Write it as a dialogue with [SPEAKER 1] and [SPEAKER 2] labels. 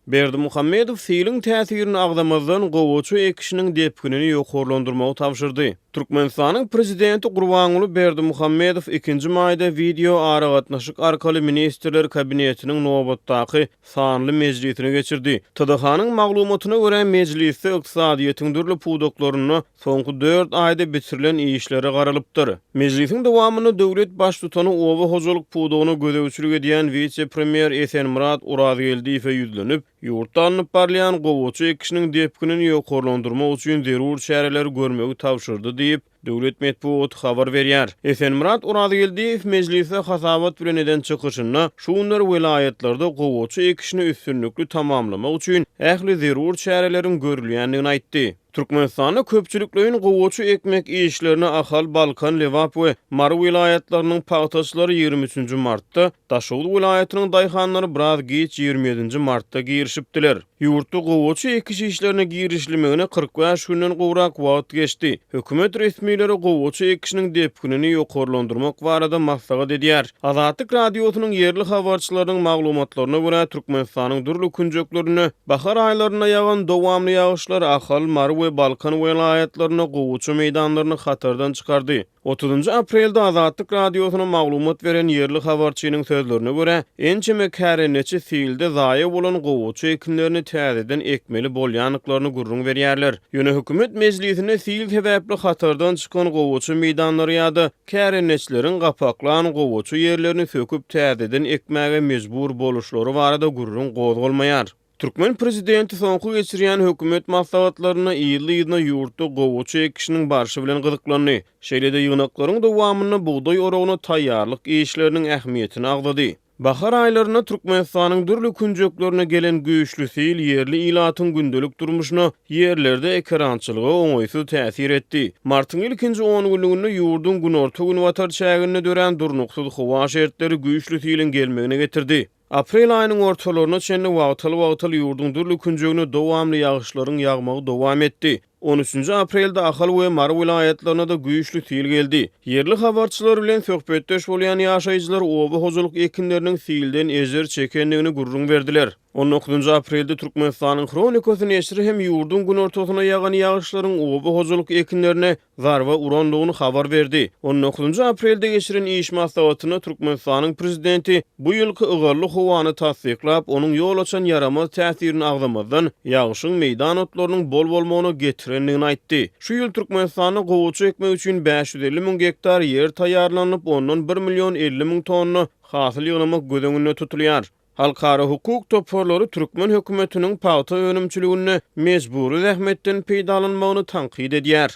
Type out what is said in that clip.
[SPEAKER 1] Berdimuhammedow siliň täsirini agdamazdan gowuçy ekişiniň depkinini ýokurlandyrmagy tapşyrdy. Türkmenistanyň prezidenti Gurbanuly Berdimuhammedow 2-nji maýda video aragatnaşyk arkaly ministrler kabinetiniň nobatdaky sanly mejlisine geçirdi. TDH-nyň maglumatyna görä mejlisde ykdysadyýetiň dürli puwdaklaryny soňky 4 aýda bitirilen işleri garalypdyr. Mejlisiň dowamyny döwlet baş tutany owa hojalyk puwdagyna gödäwçilik edýän vice-premier Esenmurat Urazyeldiýew ýüzlenip, ýurtda alınıp barlayan gowuçy ekişiniň depkinini ýokurlandyrmak üçin zerur çäreler görmegi tapşyrdy diýip döwlet medeniýet habar berýär. Esenmurat Urazyeldiýew mejlise hasabat bilen eden çykyşyna şunlar welayetlerde gowuçy ekişini üstünlükli tamamlamak üçin ähli zerur çäreleriň görülýändigini aýtdy. Türkmenistanyň köpçüliklerin gowuçy ekmek işlerini Ahal, Balkan, Lewap we Mar vilayetleriniň paýtaşlary 23-nji martda, Daşoğlu vilayatynyň daýhanlary biraz geç 27-nji martda girişipdiler. Ýurtda gowuçy ekiş işlerine girişilmegine 45 günden gowrak wagt geçdi. Hökümet resmiýleri gowuçy ekişiniň depkinini ýokurlandyrmak barada maslahat edýär. Azatlyk radiosynyň yerli habarçylarynyň maglumatlaryna görä Türkmenistanyň durly künjeklerini bahar aýlaryna ýagan dowamly ýagyşlar Ahal, Mar we Balkan vilayetlerine gowuçy meýdanlaryny hatardan çykardy. 30 aprelde Azatlyk radiosyna maglumat beren yerli habarçynyň sözlerine görä, ençeme kärençi fiilde zaýa bolan gowuçy ekinlerini täzeden ekmeli bolýanlyklaryny gurrun berýärler. Ýöne hökümet mejlisine fiil sebäpli hatardan çykan gowuçy meýdanlary ýa-da kärençleriň gapaklan gowuçy ýerlerini söküp täzeden ekmäge mejbur boluşlary barada gurrun gozgalmaýar. Türkmen prezidenti soňky geçirýän hökümet maslahatlaryna ýyly-ýylyna ýurtda gowuçy ekişiniň barşy bilen gyzyklandy. Şeýle-de ýygnaklaryň dowamyny buğday oragyna taýýarlyk işleriniň ähmiýetini agdady. Bahar aýlaryna Türkmenistanyň dürli künjeklerine gelen güýçli fiil yerli ilatyň gündelik durmuşyna yerlerde ekrançylyga oňaýsyz täsir etdi. Martyň ilkinji 10 günlüğünde ýurdun günorta gün watar çägine dören durnuksyz howa şertleri güýçli fiilin gelmegine getirdi. Aprel aýynyň ortalaryna çenli wagtaly ýurdun dürli künjegine dowamly ýagyşlaryň ýagmagy dowam etdi. 13 aprelde Ahal we Mar vilayetlerine de güýçli fiil geldi. Yerli habarçylar bilen söhbetdeş bolýan ýaşaýjylar owa hojalyk ekinleriniň fiilden ejer çekendigini gurrun berdiler. 19 aprelde Türkmenistanyň Kronikasy neşri hem ýurdun gün ortasyna ýagan ýagyşlaryň owa hojalyk ekinlerine zarwa urandygyny habar berdi. 19 aprelde geçiren iş maslahatyna Türkmenistanyň prezidenti bu ýylky ygarly howany tasdiklap, onuň ýol açan yaramaz täsirini agdamazdan ýagyşyň meýdan otlarynyň bol bolmagyna getirendigini aýtdy. Şu ýyl Türkmenistanyň gowuçy ekmek üçin 550 000 hektar ýer taýýarlanyp, ondan 1 milyon 50 000 tonna hasyl ýygynamak gözeňinde tutulýar. Halkara hukuk toporlary Türkmen hökümetiniň paýta önümçiligine mejburi zähmetden peýdalanmagyny tankyd edýär.